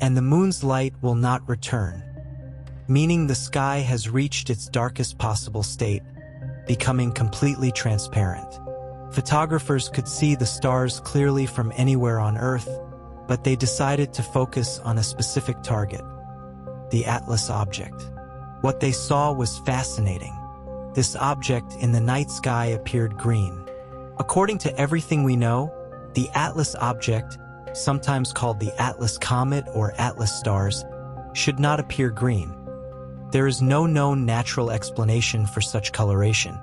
and the moon's light will not return, meaning the sky has reached its darkest possible state, becoming completely transparent. Photographers could see the stars clearly from anywhere on Earth, but they decided to focus on a specific target, the Atlas object. What they saw was fascinating. This object in the night sky appeared green. According to everything we know, the Atlas object, sometimes called the Atlas Comet or Atlas stars, should not appear green. There is no known natural explanation for such coloration.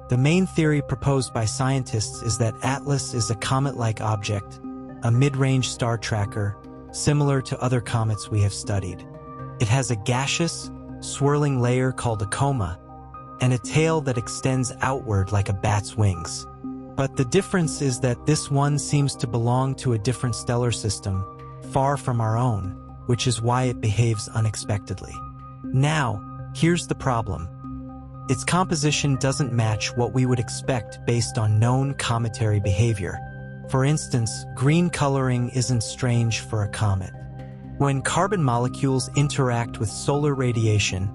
The main theory proposed by scientists is that Atlas is a comet-like object, a mid-range star tracker, similar to other comets we have studied. It has a gaseous, swirling layer called a coma, and a tail that extends outward like a bat's wings. But the difference is that this one seems to belong to a different stellar system, far from our own, which is why it behaves unexpectedly. Now, here's the problem. Its composition doesn't match what we would expect based on known cometary behavior. For instance, green coloring isn't strange for a comet. When carbon molecules interact with solar radiation,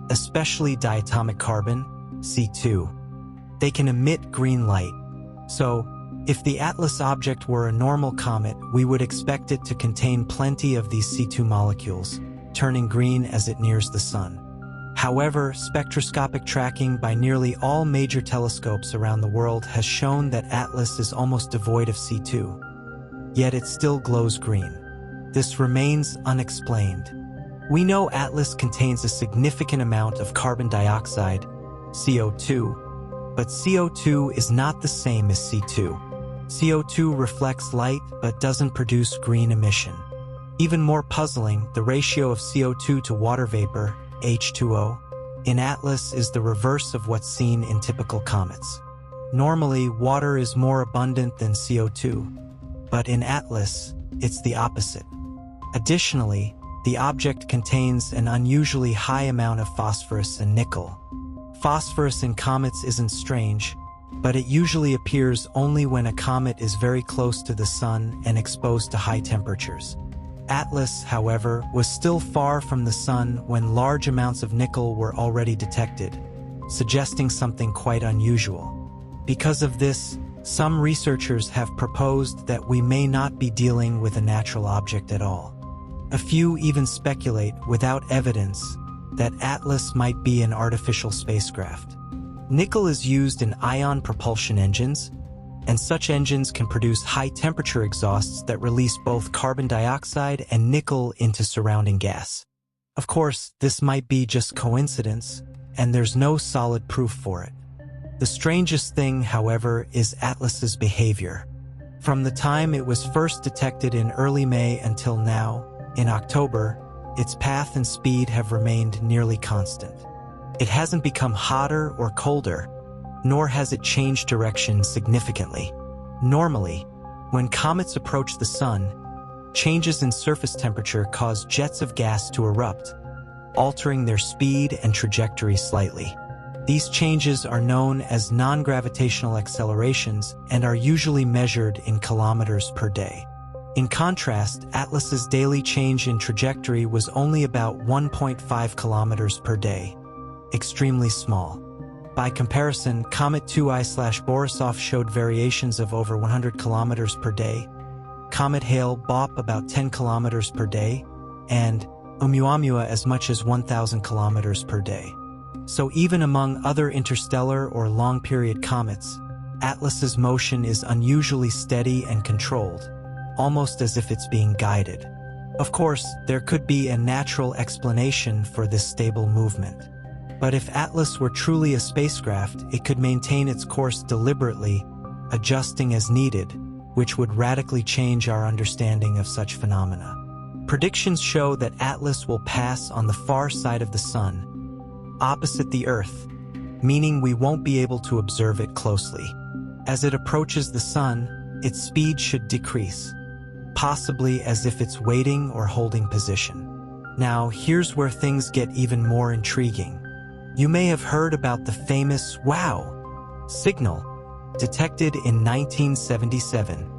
especially diatomic carbon, C2, they can emit green light. So, if the Atlas object were a normal comet, we would expect it to contain plenty of these C2 molecules, turning green as it nears the sun. However, spectroscopic tracking by nearly all major telescopes around the world has shown that Atlas is almost devoid of C2. Yet it still glows green. This remains unexplained. We know Atlas contains a significant amount of carbon dioxide, CO2, but CO2 is not the same as C2. CO2 reflects light but doesn't produce green emission. Even more puzzling, the ratio of CO2 to water vapor, H2O, in Atlas is the reverse of what's seen in typical comets. Normally, water is more abundant than CO2, but in Atlas, it's the opposite. Additionally, the object contains an unusually high amount of phosphorus and nickel. Phosphorus in comets isn't strange, but it usually appears only when a comet is very close to the sun and exposed to high temperatures. Atlas, however, was still far from the sun when large amounts of nickel were already detected, suggesting something quite unusual. Because of this, some researchers have proposed that we may not be dealing with a natural object at all. A few even speculate, without evidence, that Atlas might be an artificial spacecraft. Nickel is used in ion propulsion engines, and such engines can produce high-temperature exhausts that release both carbon dioxide and nickel into surrounding gas. Of course, this might be just coincidence, and there's no solid proof for it. The strangest thing, however, is Atlas's behavior. From the time it was first detected in early May until now, in October, its path and speed have remained nearly constant. It hasn't become hotter or colder, nor has it changed direction significantly. Normally, when comets approach the sun, changes in surface temperature cause jets of gas to erupt, altering their speed and trajectory slightly. These changes are known as non-gravitational accelerations and are usually measured in kilometers per day. In contrast, Atlas's daily change in trajectory was only about 1.5 kilometers per day, extremely small. By comparison, Comet 2I/Borisov showed variations of over 100 kilometers per day, Comet Hale-Bopp about 10 kilometers per day, and Oumuamua as much as 1,000 kilometers per day. So even among other interstellar or long-period comets, Atlas's motion is unusually steady and controlled, almost as if it's being guided. Of course, there could be a natural explanation for this stable movement. But if Atlas were truly a spacecraft, it could maintain its course deliberately, adjusting as needed, which would radically change our understanding of such phenomena. Predictions show that Atlas will pass on the far side of the sun, opposite the Earth, meaning we won't be able to observe it closely. As it approaches the sun, its speed should decrease, possibly as if it's waiting or holding position. Now, here's where things get even more intriguing. You may have heard about the famous WOW signal, detected in 1977.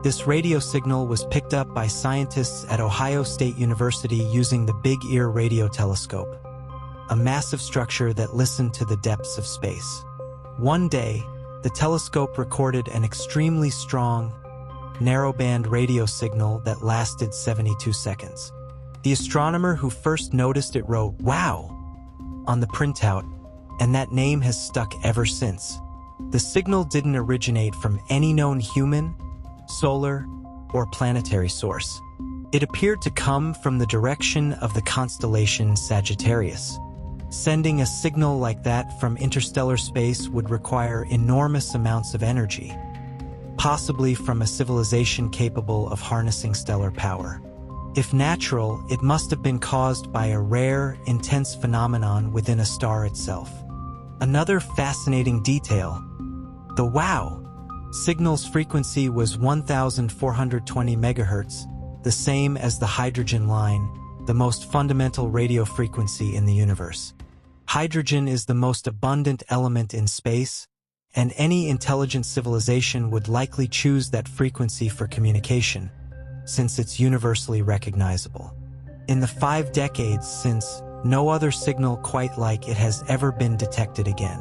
This radio signal was picked up by scientists at Ohio State University using the Big Ear radio telescope, a massive structure that listened to the depths of space. One day, the telescope recorded an extremely strong, narrowband radio signal that lasted 72 seconds. The astronomer who first noticed it wrote, "Wow," on the printout, and that name has stuck ever since. The signal didn't originate from any known human, solar, or planetary source. It appeared to come from the direction of the constellation Sagittarius. Sending a signal like that from interstellar space would require enormous amounts of energy, possibly from a civilization capable of harnessing stellar power. If natural, it must have been caused by a rare, intense phenomenon within a star itself. Another fascinating detail: the WOW signal's frequency was 1,420 megahertz, the same as the hydrogen line, the most fundamental radio frequency in the universe. Hydrogen is the most abundant element in space, and any intelligent civilization would likely choose that frequency for communication, since it's universally recognizable. In the 5 decades since, no other signal quite like it has ever been detected again.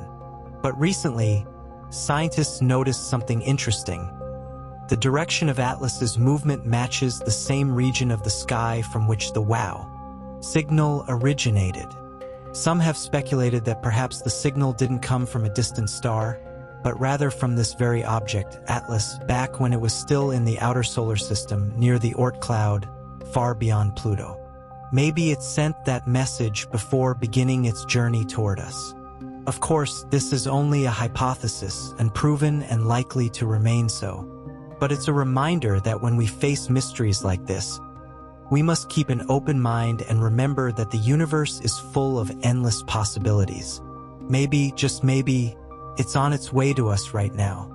But recently, scientists noticed something interesting. The direction of Atlas's movement matches the same region of the sky from which the WOW signal originated. Some have speculated that perhaps the signal didn't come from a distant star, but rather from this very object, Atlas, back when it was still in the outer solar system near the Oort cloud, far beyond Pluto. Maybe it sent that message before beginning its journey toward us. Of course, this is only a hypothesis, unproven and likely to remain so. But it's a reminder that when we face mysteries like this, we must keep an open mind and remember that the universe is full of endless possibilities. Maybe, just maybe, it's on its way to us right now.